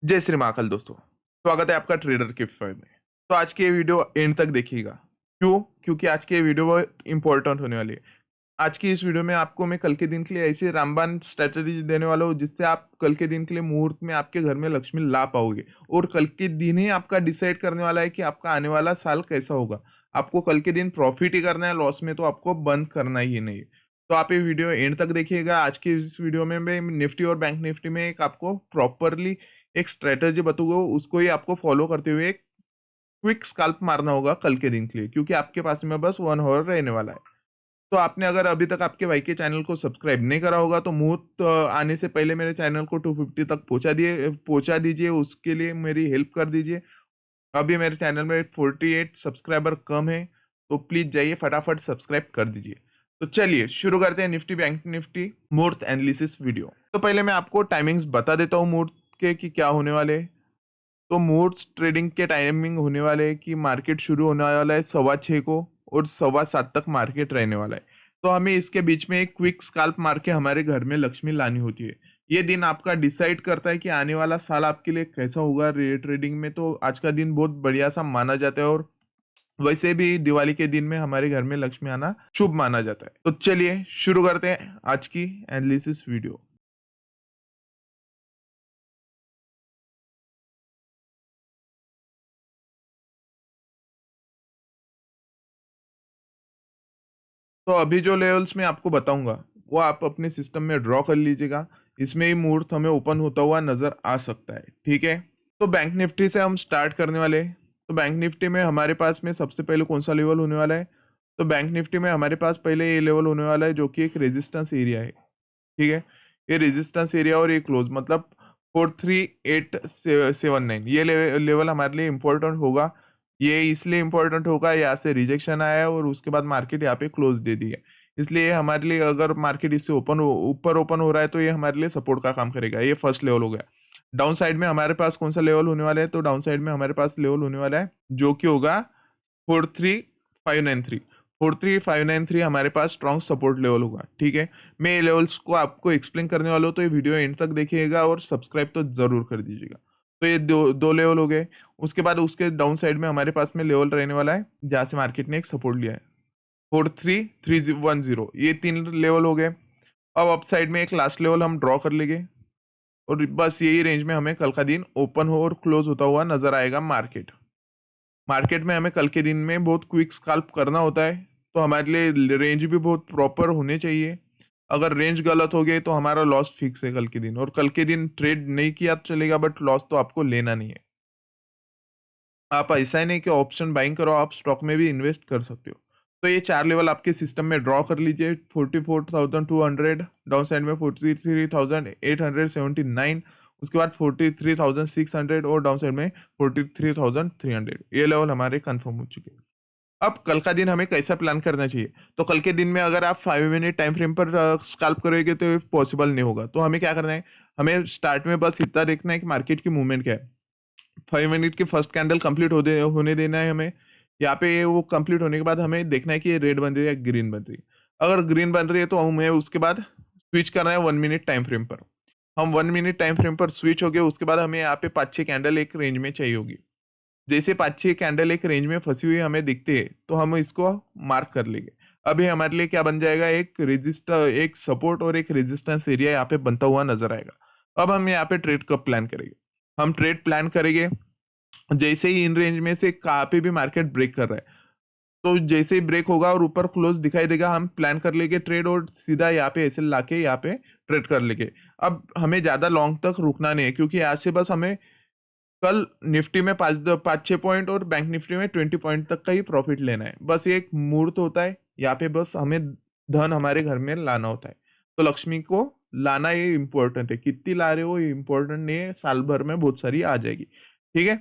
जय श्री महाकाल दोस्तों, स्वागत है आपका ट्रेडर के फाइव में। तो आज की ये वीडियो एंड तक देखिएगा। क्यों? क्योंकि आज की ये वीडियो बहुत इंपॉर्टेंट होने वाली है। आज की इस वीडियो में आपको मैं कल के दिन के लिए ऐसी रामबाण स्ट्रेटजी देने वाला हूँ जिससे आप कल के दिन के लिए मुहूर्त में आपके घर में लक्ष्मी ला पाओगे और कल के दिन ही आपका डिसाइड करने वाला है कि आपका आने वाला साल कैसा होगा। आपको कल के दिन प्रॉफिट ही करना है, लॉस में तो आपको बंद करना ही नहीं है। तो आप ये वीडियो एंड तक देखिएगा। आज की इस वीडियो में मैं निफ्टी और बैंक निफ्टी में एक आपको प्रॉपरली एक स्ट्रेटजी बताऊंगा, उसको ही आपको फॉलो करते हुए एक क्विक स्कैल्प मारना होगा कल के दिन के लिए, क्योंकि आपके पास में बस 1 आवर रहने वाला है। तो आपने अगर अभी तक आपके भाई के चैनल को सब्सक्राइब नहीं करा होगा तो मुहूर्त आने से पहले मेरे चैनल को 250 तक पहुंचा दीजिए, उसके लिए मेरी हेल्प कर दीजिए। अभी मेरे चैनल में 48 सब्सक्राइबर कम है, तो प्लीज जाइए फटाफट सब्सक्राइब कर दीजिए। तो चलिए शुरू करते हैं निफ्टी बैंक निफ्टी मुहूर्त एनालिसिस वीडियो। तो पहले मैं आपको टाइमिंग्स बता देता हूँ मुहूर्त के कि क्या होने वाले हैं। तो मुहूर्त ट्रेडिंग के टाइमिंग होने वाले हैं कि मार्केट शुरू होने वाला है 6:15 को और 7:15 तक मार्केट रहने वाला है। तो हमें इसके बीच में एक क्विक स्कैल्प मार के हमारे घर में लक्ष्मी लानी होती है। ये दिन आपका डिसाइड करता है कि आने वाला साल आपके लिए कैसा होगा। ट्रेडिंग में तो आज का दिन बहुत बढ़िया सा माना जाता है और वैसे भी दिवाली के दिन में हमारे घर में लक्ष्मी आना शुभ माना जाता है। तो चलिए शुरू करते हैं आज की एनालिसिस वीडियो। तो अभी जो लेवल्स मैं आपको बताऊंगा वो आप अपने सिस्टम में ड्रॉ कर लीजिएगा। इसमें ही मुहूर्त हमें ओपन होता हुआ नजर आ सकता है, ठीक है। तो बैंक निफ्टी से हम स्टार्ट करने वाले हैं। तो बैंक निफ्टी में हमारे पास में सबसे पहले कौन सा लेवल होने वाला है? तो बैंक निफ्टी में हमारे पास पहले ये लेवल होने वाला है जो कि एक रेजिस्टेंस एरिया है, ठीक है। ये रेजिस्टेंस एरिया और ये क्लोज मतलब 43879, ये लेवल हमारे लिए इंपॉर्टेंट होगा। ये इसलिए इंपॉर्टेंट होगा, यहाँ से रिजेक्शन आया है और उसके बाद मार्केट यहाँ पे क्लोज दे दी है। इसलिए हमारे लिए अगर मार्केट इससे ऊपर ओपन हो रहा है तो ये हमारे लिए सपोर्ट का काम करेगा। ये फर्स्ट लेवल हो गया। डाउन साइड में हमारे पास कौन सा लेवल होने वाला है? तो डाउन साइड में हमारे पास लेवल होने वाला है जो कि होगा 43593। 43593 हमारे पास स्ट्रॉन्ग सपोर्ट लेवल होगा, ठीक है। मैं ये लेवल्स को आपको एक्सप्लेन करने वाला हूँ, तो ये वीडियो एंड तक देखिएगा और सब्सक्राइब तो जरूर कर दीजिएगा। तो ये दो लेवल हो गए। उसके बाद उसके डाउन साइड में हमारे पास में लेवल रहने वाला है जहां से मार्केट ने एक सपोर्ट लिया है 43310। ये 3 लेवल हो गए। अब अप साइड में एक लास्ट लेवल हम ड्रॉ कर लेंगे और बस यही रेंज में हमें कल का दिन ओपन हो और क्लोज होता हुआ नजर आएगा। मार्केट मार्केट में हमें कल के दिन में बहुत क्विक स्कैल्प करना होता है, तो हमारे लिए रेंज भी बहुत प्रॉपर होने चाहिए। अगर रेंज गलत हो गई तो हमारा लॉस फिक्स है कल के दिन, और कल के दिन ट्रेड नहीं किया तो चलेगा बट लॉस तो आपको लेना नहीं है। आप ऐसा ही नहीं कि ऑप्शन बाइंग करो, आप स्टॉक में भी इन्वेस्ट कर सकते हो। तो ये 4 लेवल आपके सिस्टम में ड्रॉ कर लीजिए। 44,200 डाउन साइड में 43,879, उसके बाद 43,600 और डाउन साइड में 43,300। ये लेवल हमारे कंफर्म हो चुके हैं। अब कल का दिन हमें कैसा प्लान करना चाहिए? तो कल के दिन में अगर आप 5 मिनट टाइम फ्रेम पर स्कैल्प करोगे तो ये पॉसिबल नहीं होगा। तो हमें क्या करना है? हमें स्टार्ट में बस इतना देखना है कि मार्केट की मूवमेंट क्या है। 5 मिनट की फर्स्ट कैंडल कंप्लीट होने देना है हमें। यहाँ पे वो कंप्लीट होने के बाद हमें देखना है कि ये रेड बन रही है या ग्रीन बन रही है। अगर ग्रीन बन रही है तो हमें उसके बाद स्विच करना है 1 मिनट टाइम फ्रेम पर। हम 1 मिनट टाइम फ्रेम पर स्विच हो गए, उसके बाद हमें यहाँ पे 5-6 कैंडल एक रेंज में चाहिए होगी। जैसे 5-6 कैंडल एक रेंज में फंसी हुई हमें दिखते हैं तो हम इसको मार्क कर लेंगे। अभी हमारे लिए क्या बन जाएगा? एक सपोर्ट और एक रेजिस्टेंस एरिया यहाँ पे बनता हुआ नजर आएगा। अब हम यहाँ पे ट्रेड कब प्लान करेंगे? हम ट्रेड प्लान करेंगे जैसे ही इन रेंज में से कहाँ पे भी मार्केट ब्रेक कर रहा है, तो जैसे ही ब्रेक होगा और ऊपर क्लोज दिखाई देगा हम प्लान कर लेंगे ट्रेड और सीधा यहाँ पे ऐसे लाके यहाँ पे ट्रेड कर लेंगे। अब हमें ज्यादा लॉन्ग तक रुकना नहीं है, क्योंकि आज से बस हमें कल निफ्टी में 5-6 पॉइंट और बैंक निफ्टी में 20 पॉइंट तक का ही प्रॉफिट लेना है। बस ये एक मुहूर्त होता है, यहाँ पे बस हमें धन हमारे घर में लाना होता है। तो लक्ष्मी को लाना ये इम्पोर्टेंट है, कितनी ला रहे हो ये इम्पोर्टेंट नहीं है, साल भर में बहुत सारी आ जाएगी, ठीक है।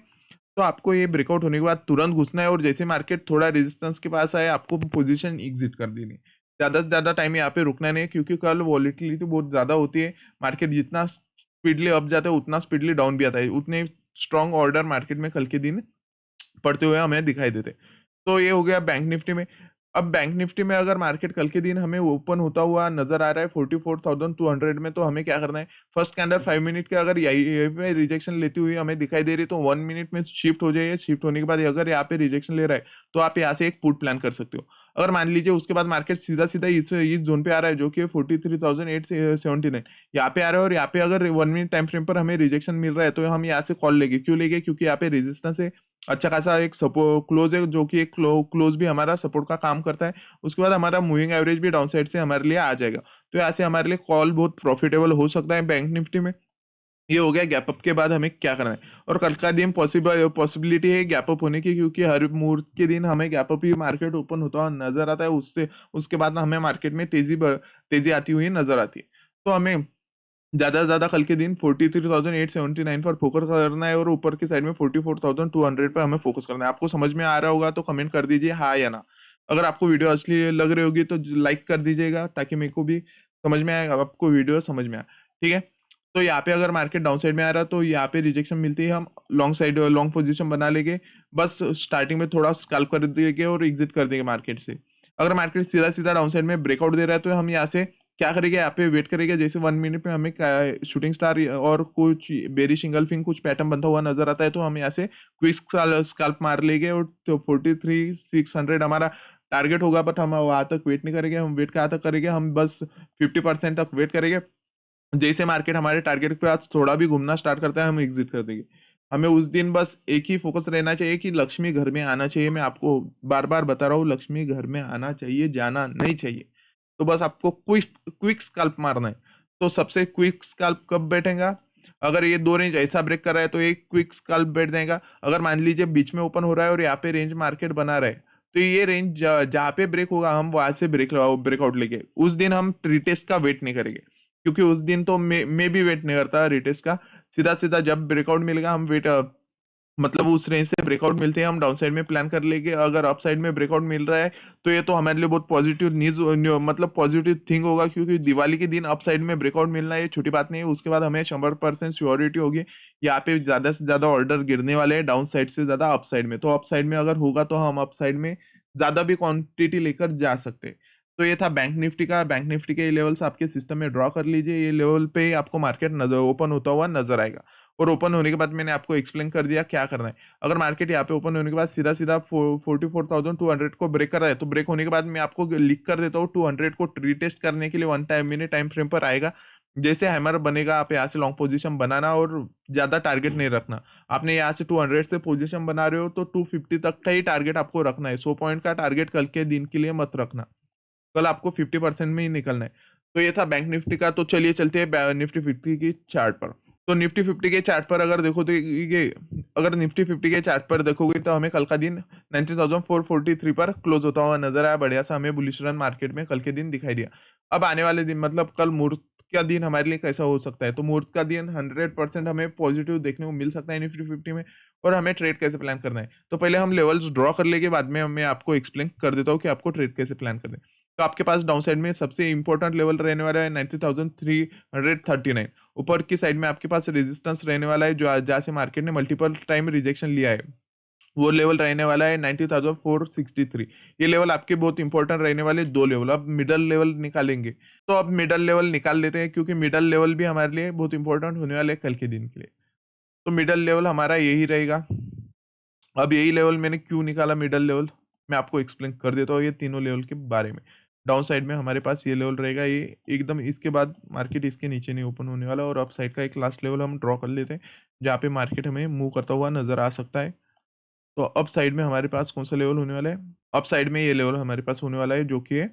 तो आपको ये ब्रेकआउट होने के बाद तुरंत घुसना है और जैसे मार्केट थोड़ा रेजिस्टेंस के पास आए आपको पोजीशन एग्जिट कर देनी है। ज्यादा से ज्यादा टाइम यहाँ पे रुकना नहीं है, क्योंकि कल वॉलिटिलिटी बहुत ज्यादा होती है। मार्केट जितना स्पीडली अप जाता है उतना स्पीडली डाउन भी आता है, उतने स्ट्रॉन्ग ऑर्डर मार्केट में कल के दिन पड़ते हुए हमें दिखाई देते। तो ये हो गया बैंक निफ्टी में। अब बैंक निफ्टी में अगर मार्केट कल के दिन हमें ओपन होता हुआ नजर आ रहा है 44,200 में, तो हमें क्या करना है, फर्स्ट कैंडल 5 मिनट के अगर यही पे रिजेक्शन लेती हुई हमें दिखाई दे रही है तो 1 मिनट में शिफ्ट हो जाइए। शिफ्ट होने के बाद अगर यहाँ पे रिजेक्शन ले रहा है तो आप यहाँ से एक पुट प्लान कर सकते हो। अगर मान लीजिए उसके बाद मार्केट सीधा सीधा इस जोन पे आ रहा है जो कि 43,879, यहाँ पे आ रहा है और यहाँ पे अगर 1 मिनट टाइम फ्रेम पर हमें रिजेक्शन मिल रहा है तो हम यहाँ से कॉल लेंगे। क्यों लेंगे? क्योंकि यहाँ पे रेजिस्टेंस है, अच्छा खासा एक सपोर्ट क्लोज है, जो कि एक क्लोज भी हमारा सपोर्ट का काम करता है। उसके बाद हमारा मूविंग एवरेज भी डाउन साइड से हमारे लिए आ जाएगा, तो यहाँ से हमारे लिए कॉल बहुत प्रॉफिटेबल हो सकता है बैंक निफ्टी में। ये हो गया गैप अप के बाद हमें क्या करना है। और कल का दिन पॉसिबिलिटी है गैप अप होने की, क्योंकि हर मुहूर्त के दिन हमें गैप अप ही मार्केट ओपन होता हुआ नजर आता है। उससे उसके बाद हमें मार्केट में तेजी आती हुई नजर आती है। तो हमें ज्यादा से ज्यादा कल के दिन 43,879 पर फोकस करना है और ऊपर की साइड में 44,200 पर हमें फोकस करना है। आपको समझ में आ रहा होगा तो कमेंट कर दीजिए हाँ या ना। अगर आपको वीडियो असली लग रही होगी तो लाइक कर दीजिएगा, ताकि मेरे को भी समझ में आए, आपको वीडियो समझ में आए। ठीक है, तो यहाँ पे अगर मार्केट डाउन साइड में आ रहा तो यहाँ पे रिजेक्शन मिलती है, हम लॉन्ग पोजीशन बना लेंगे। बस स्टार्टिंग में थोड़ा स्कैल्प कर देंगे और एग्जिट कर देंगे मार्केट से। अगर मार्केट सीधा सीधा डाउन साइड में ब्रेकआउट दे रहा है तो हम यहाँ से क्या करेंगे, यहाँ पे वेट करेंगे। जैसे 1 मिनट में हमें शूटिंग स्टार और कुछ बेरी सिंगल फिंग कुछ पैटर्न बनता हुआ नजर आता है तो हम यहाँ से क्विक स्कैल्प मार लेंगे। और तो 43,600 हमारा टारगेट होगा, बट हम वहां तक वेट नहीं करेंगे। हम वेट कहाँ तक करेंगे, हम बस 50% तक वेट करेंगे। जैसे मार्केट हमारे टारगेट पे आज थोड़ा भी घूमना स्टार्ट करता है हम एग्जिट कर देंगे। हमें उस दिन बस एक ही फोकस रहना चाहिए कि लक्ष्मी घर में आना चाहिए। मैं आपको बार बार बता रहा हूँ, लक्ष्मी घर में आना चाहिए, जाना नहीं चाहिए। तो बस आपको क्विक क्विक स्कैल्प मारना है। तो सबसे क्विक स्कैल्प कब बैठेगा, अगर ये दो रेंज ऐसा ब्रेक कर रहा है तो एक क्विक स्कैल्प बैठ जाएगा। अगर मान लीजिए बीच में ओपन हो रहा है और यहाँ पे रेंज मार्केट बना रहा है तो ये रेंज जहाँ पे ब्रेक होगा हम वहां से ब्रेकआउट लेंगे। उस दिन हम रिटेस्ट का वेट नहीं करेंगे, क्योंकि उस दिन तो मैं भी वेट नहीं करता रिटेस्ट का। सीधा सीधा जब ब्रेकआउट मिलेगा हम वेट मतलब उस रेंज से ब्रेकआउट मिलते हैं हम डाउन साइड में प्लान कर लेंगे। अगर अप साइड में ब्रेकआउट मिल रहा है तो ये तो हमारे लिए बहुत पॉजिटिव न्यूज मतलब पॉजिटिव थिंग होगा, क्योंकि दिवाली के दिन अप साइड में ब्रेकआउट मिलना ये छोटी बात नहीं है। उसके बाद हमें 100% श्योरिटी होगी यहाँ पे ज्यादा से ज्यादा ऑर्डर गिरने वाले हैं डाउन साइड से ज्यादा अप साइड में। तो अप साइड में अगर होगा तो हम अप साइड में ज्यादा भी क्वांटिटी लेकर जा सकते हैं। तो ये था बैंक निफ्टी का। बैंक निफ्टी के लेवल्स आपके सिस्टम में ड्रॉ कर लीजिए। ये लेवल पे ही आपको मार्केट नजर ओपन होता हुआ नजर आएगा। और ओपन होने के बाद मैंने आपको एक्सप्लेन कर दिया क्या करना है। अगर मार्केट यहाँ पे ओपन होने के बाद सीधा सीधा 44,200 को ब्रेक कर रहा है तो ब्रेक होने के बाद मैं आपको लिख कर देता हूँ 200 को रीटेस्ट करने के लिए 1 मिनट टाइम फ्रेम पर आएगा। जैसे हैमर बनेगा आप यहाँ से लॉन्ग पोजीशन बनाना और ज्यादा टारगेट नहीं रखना। आपने यहाँ से 200 से पोजीशन बना रहे हो तो 250 तक का ही टारगेट आपको रखना है। 100 पॉइंट का टारगेट कल के दिन के लिए मत रखना, कल आपको 50% में ही निकलना है। तो ये था बैंक निफ्टी का। तो चलिए चलते हैं निफ्टी 50 की चार्ट पर। तो निफ्टी 50 के चार्ट पर अगर देखो तो ये अगर निफ्टी 50 के चार्ट पर देखोगे तो हमें कल का दिन 19,443 पर क्लोज होता हुआ नजर आया। बढ़िया सा हमें बुलिश रन मार्केट में कल के दिन दिखाई दिया। अब आने वाले दिन मतलब कल मुहूर्त का दिन हमारे लिए कैसा हो सकता है, तो मुहूर्त का दिन 100% हमें पॉजिटिव देखने को मिल सकता है निफ्टी 50 में। और हमें ट्रेड कैसे प्लान करना है, तो पहले हम लेवल्स ड्रॉ कर लेंगे, बाद में मैं आपको एक्सप्लेन कर देता हूँ कि आपको ट्रेड कैसे प्लान करना है। तो आपके पास डाउन साइड में सबसे इंपॉर्टेंट लेवल रहने वाला है 90,339। ऊपर की साइड में आपके पास रेजिस्टेंस रहने वाला है जो जहाँ से मार्केट ने मल्टीपल टाइम रिजेक्शन लिया है, वो लेवल रहने वाला है 90,463। ये लेवल आपके बहुत इंपॉर्टेंट रहने वाले दो लेवल। अब मिडल लेवल निकालेंगे, तो अब मिडल लेवल निकाल लेते हैं, क्योंकि मिडल लेवल भी हमारे लिए बहुत इंपॉर्टेंट होने वाले हैं कल के दिन के लिए। तो मिडल लेवल हमारा यही रहेगा। अब यही लेवल मैंने क्यों निकाला मिडल लेवल, मैं आपको एक्सप्लेन कर देता हूँ ये तीनों लेवल के बारे में। डाउन साइड में हमारे पास ये लेवल रहेगा, ये एकदम इसके बाद मार्केट इसके नीचे नहीं ओपन होने वाला। और अप साइड का एक लास्ट लेवल हम ड्रॉ कर लेते हैं जहाँ पे मार्केट हमें मूव करता हुआ नजर आ सकता है। तो अप साइड में हमारे पास कौन सा लेवल होने वाला है, अप साइड में ये लेवल हमारे पास होने वाला है जो कि है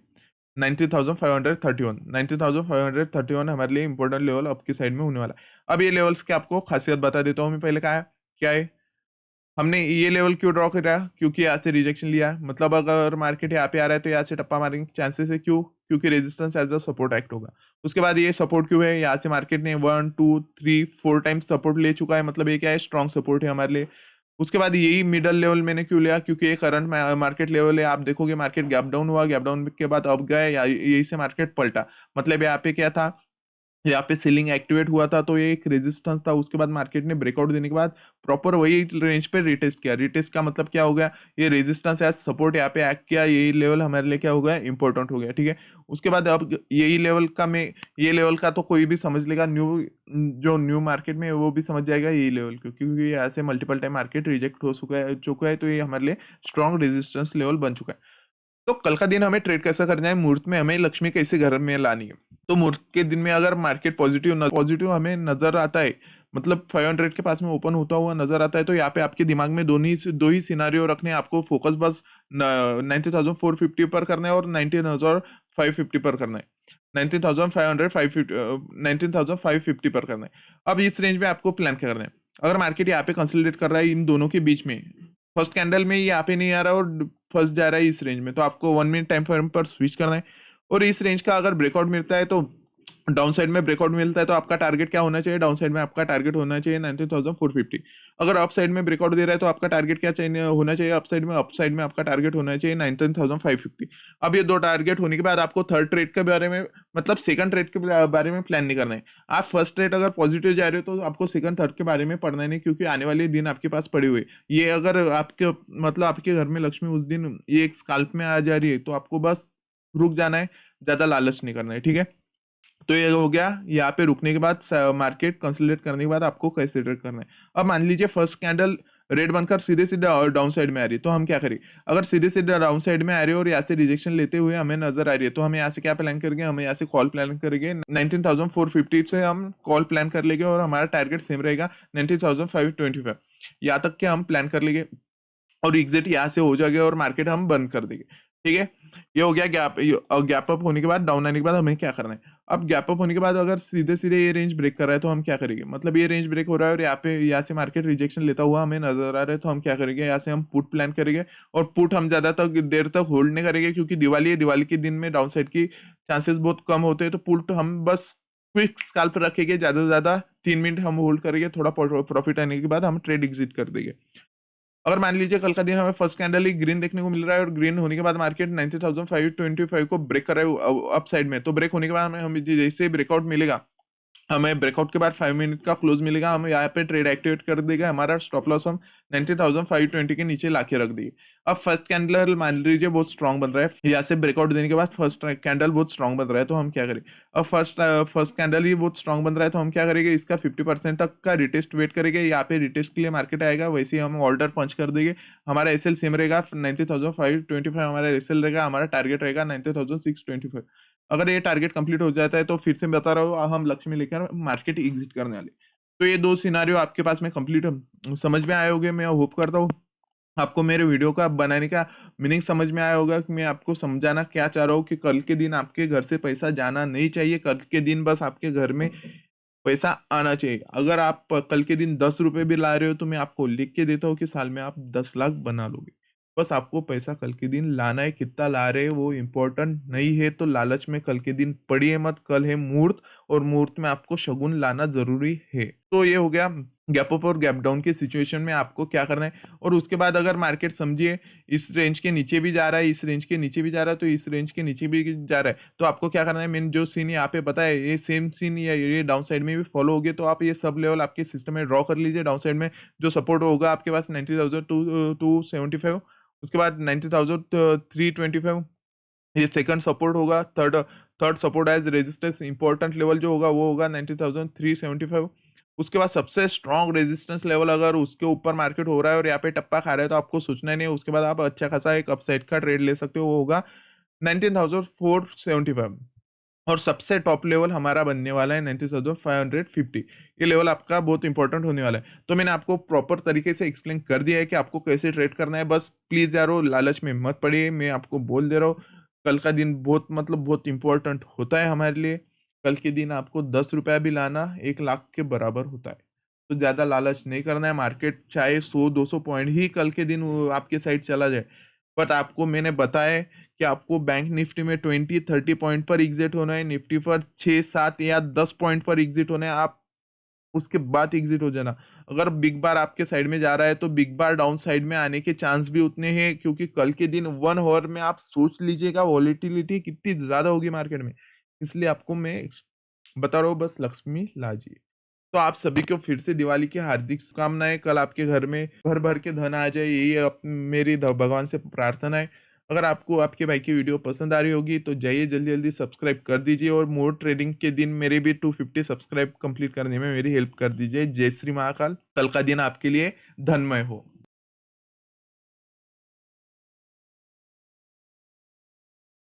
90,531। 90,531 हमारे लिए इंपॉर्टेंट लेवल अप की साइड में होने वाला है। अब ये लेवल्स की आपको खासियत बता देता हूँ मैं पहले। क्या है, हमने ये लेवल क्यों ड्रॉ करा, क्योंकि यहाँ से रिजेक्शन लिया। मतलब अगर मार्केट यहाँ पे आ रहा है तो यहाँ से टप्पा मारने के चांसेस है। क्यों? क्योंकि resistance as a support act होगा। उसके बाद ये सपोर्ट क्यों है, यहाँ से मार्केट ने 1 2 3 4 टाइम्स सपोर्ट ले चुका है, मतलब ये क्या है, स्ट्रॉन्ग सपोर्ट है हमारे लिए। उसके बाद यही मिडल लेवल मैंने क्यों लिया, क्योंकि ये करंट मार्केट लेवल है। आप देखोगे मार्केट गैप डाउन हुआ, गैप डाउन के बाद अब गए, यही से मार्केट पलटा। मतलब यहाँ पे क्या था, यहाँ पे सेलिंग एक्टिवेट हुआ था तो ये एक रेजिस्टेंस था, उसके बाद मार्केट ने ब्रेकआउट देने के बाद प्रॉपर वही रेंज पे रिटेस्ट किया। रिटेस्ट का मतलब क्या हो गया, ये रेजिस्टेंस एज सपोर्ट यहाँ पे एक्ट किया, यही लेवल हमारे लिए क्या हो गया, इंपॉर्टेंट हो गया, ठीक है। उसके बाद अब यही लेवल का मैं, ये लेवल का तो कोई भी समझ लेगा, जो न्यू मार्केट में है, वो भी समझ जाएगा यही लेवल, क्योंकि यहाँ से मल्टीपल टाइम मार्केट रिजेक्ट हो चुका है, तो ये हमारे लिए स्ट्रॉन्ग रेजिस्टेंस लेवल बन चुका है। तो कल का दिन हमें ट्रेड कैसा करना है, मुहूर्त में हमें लक्ष्मी कैसे घर में लानी है। तो मुहूर्त के दिन में अगर मार्केट पॉजिटिव हमें नजर आता है, मतलब 500 के पास में ओपन होता हुआ नजर आता है, तो यहाँ पे आपके दिमाग में दो ही सिनारियो रखने हैं, आपको फोकस बस 19,450 पर करना है और 19,550 पर करना है। 19,500 19,550 पर करना है। अब इस रेंज में आपको प्लान क्या करना है। अगर मार्केट यहाँ पे कंसोलिडेट कर रहा है इन दोनों के बीच में, फर्स्ट कैंडल में यहाँ पे नहीं आ रहा और फर्स्ट जा रहा है इस रेंज में, तो आपको 1 मिनट टाइम फ्रेम पर स्विच करना है। और इस रेंज का अगर ब्रेकआउट मिलता है, तो डाउन साइड में ब्रेकआउट मिलता है, तो आपका टारगेट क्या होना चाहिए, डाउन साइड में आपका टारगेट होना चाहिए 19,450। अगर अप साइड में ब्रेकआउट दे रहा है, तो आपका टारगेट क्या चाहिए होना चाहिए, अप साइड में आपका टारगेट होना चाहिए 19,550। अब ये दो टारगेट होने के बाद आपको थर्ड ट्रेड के बारे में, मतलब सेकंड ट्रेड के बारे में प्लान नहीं करना है। आप फर्स्ट ट्रेड अगर पॉजिटिव जा रहे हो, तो आपको सेकंड थर्ड के बारे में पढ़ना ही नहीं, क्योंकि आने वाले दिन आपके पास पड़े हुए। ये अगर आपके, मतलब आपके घर में लक्ष्मी उस दिन ये एक स्कैल्प में आ जा रही है, तो आपको बस रुक जाना है, ज्यादा लालच नहीं करना है, ठीक है। तो ये हो गया, यहाँ पे रुकने के बाद मार्केट कंसोलिडेट करने के बाद आपको कैसे ट्रेड करना है। अब मान लीजिए फर्स्ट कैंडल रेड बनकर सीधे सीधे डाउन साइड में आ रही है, तो हम क्या करें। अगर सीधे सीधे डाउन साइड में आ रही है और यहाँ से रिजेक्शन लेते हुए हमें नजर आ रही है, तो हमें यहाँ से क्या प्लान करेंगे, हमें यहाँ से कॉल प्लान करेंगे 19,450 से हम कॉल प्लान कर लेंगे, और हमारा टारगेट सेम रहेगा 19,525। यहाँ तक के हम प्लान कर लेंगे, और एग्जिट यहाँ से हो जाएगा और मार्केट हम बंद कर देंगे, ठीक है। ये हो गया गैप। गैप अप होने के बाद, डाउन आने के बाद हमें क्या करना है। अब गैप अप होने के बाद अगर सीधे सीधे ये रेंज ब्रेक कर रहा है, तो हम क्या करेंगे, मतलब ये रेंज ब्रेक हो रहा है और यहाँ से मार्केट रिजेक्शन लेता हुआ हमें नजर आ रहा है, तो हम क्या करेंगे, यहाँ से हम पुट प्लान करेंगे। और पुट हम ज्यादा तक देर तक होल्ड नहीं करेंगे, क्योंकि दिवाली है, दिवाली के दिन में डाउन साइड की चांसेस बहुत कम होते हैं, तो पुट हम बस क्विक स्कैल्प रखेंगे, ज्यादा से ज्यादा 3 मिनट हम होल्ड करेंगे, थोड़ा प्रॉफिट आने के बाद हम ट्रेड एग्जिट कर देंगे। अगर मान लीजिए कल का दिन हमें फर्स्ट कैंडल ही ग्रीन देखने को मिल रहा है, और ग्रीन होने के बाद मार्केट 19,525 को ब्रेक कर रहा है अप साइड में, तो ब्रेक होने के बाद हमें जैसे ब्रेकआउट मिलेगा, हमें ब्रेकआउट के बाद 5 मिनट का क्लोज मिलेगा, हम यहाँ पे ट्रेड एक्टिवेट कर देगा, हमारा स्टॉप लॉस हम 19,520 के नीचे लाके रख देंगे। अब फर्स्ट कैंडल मान लीजिए बहुत स्ट्रांग बन रहा है, यहाँ से ब्रेकआउट देने के बाद फर्स्ट कैंडल बहुत स्ट्रांग बन रहा है, तो हम क्या करें। अब फर्स्ट कैंडल ही बहुत स्ट्रांग बन रहा है, तो हम क्या करेंगे, इसका 50% तक का रिटेस्ट वेट करेंगे, यहाँ पे रिटेस्ट के लिए मार्केट आएगा, वैसे ही हम ऑर्डर पंच कर देंगे। हमारा एसएल सेम रहेगा 19,525, हमारा एसएल रहेगा, हमारा टारगेट रहेगा 19,625। अगर ये टारगेट कंप्लीट हो जाता है, तो फिर से बता रहा हूँ, हम लक्ष्य में लेकर मार्केट एग्जिट करने वाले। तो ये दो सिनारियो आपके पास में कंप्लीट समझ में आए होंगे, मैं होप करता हूँ आपको मेरे वीडियो का बनाने का मीनिंग समझ में आया होगा, कि मैं आपको समझाना क्या चाह रहा हूँ, कि कल के दिन आपके घर से पैसा जाना नहीं चाहिए, कल के दिन बस आपके घर में पैसा आना चाहिए। अगर आप कल के दिन 10 रुपए भी ला रहे हो, तो मैं आपको लिख के देता हूँ कि साल में आप 10 लाख बना लोगे। बस आपको पैसा कल के दिन लाना है, कितना ला रहे हो वो इम्पोर्टेंट नहीं है, तो लालच में कल के दिन पड़िए मत, कल है मुहूर्त, और मुहूर्त में आपको शगुन लाना जरूरी है। तो ये हो गया गैप अप और गैप डाउन की सिचुएशन में आपको क्या करना है। और उसके बाद अगर मार्केट समझिए इस रेंज के नीचे भी जा रहा है, इस रेंज के नीचे भी जा रहा है, तो इस रेंज के नीचे भी जा रहा है, तो आपको क्या करना है, मैंने जो सीन यहाँ पे बताया, ये सेम सीन या ये डाउन साइड में भी फॉलो होगी, तो आप ये सब लेवल आपके सिस्टम में ड्रॉ कर लीजिए। डाउन साइड में जो सपोर्ट होगा आपके पास 90,275, उसके बाद 90,325, ये सेकंड सपोर्ट होगा। Third third support as resistance important level जो होगा वो होगा 90,375। उसके बाद सबसे स्ट्रॉन्ग रेजिस्टेंस लेवल अगर उसके ऊपर मार्केट हो रहा है और यहाँ पे टप्पा खा रहा है, तो आपको सोचना ही नहीं है, उसके बाद आप अच्छा खासा एक अपसाइड का ट्रेड ले सकते हो, वो होगा 19,475। और सबसे टॉप लेवल हमारा बनने वाला है 90,550। ये लेवल आपका बहुत इंपॉर्टेंट होने वाला है। तो मैंने आपको प्रॉपर तरीके से एक्सप्लेन कर दिया है कि आपको कैसे ट्रेड करना है। बस प्लीज यारो लालच में मत पड़िए, मैं आपको बोल दे रहा हूँ, कल का दिन बहुत, मतलब बहुत इंपॉर्टेंट होता है हमारे लिए। कल के दिन आपको 10 रुपया भी लाना 1 लाख के बराबर होता है। तो ज्यादा लालच नहीं करना है, मार्केट चाहे 100-200 पॉइंट ही कल के दिन वो आपके साइड चला जाए, बट आपको मैंने बताया कि आपको बैंक निफ्टी में 20-30 पॉइंट पर एग्जिट होना है, निफ्टी पर 6-7 या 10 पॉइंट पर एग्जिट होना है, आप उसके बाद एग्जिट हो जाना। अगर बिग बार आपके साइड में जा रहा है, तो बिग बार डाउन साइड में आने के चांस भी उतने हैं, क्योंकि कल के दिन 1 आवर में आप सोच लीजिएगा वॉलेटिलिटी कितनी ज्यादा होगी मार्केट में। इसलिए आपको मैं बता रहा हूँ बस लक्ष्मी लाजिए। तो आप सभी को फिर से दिवाली की हार्दिक शुभकामनाएँ। कल आपके घर में भर-भर के धन आ जाए, यही मेरी द भगवान से प्रार्थना है। अगर आपको आपके भाई की वीडियो पसंद आ रही होगी तो जाइए जल्दी-जल्दी सब्सक्राइब कर दीजिए और मोर ट्रेडिंग के दिन मेरे भी 250 सब्सक्राइब कंप्लीट करने में मेरी हेल्प कर दीजिए। जय श्री महाकाल। कल का दिन आपके लिए धनमय हो।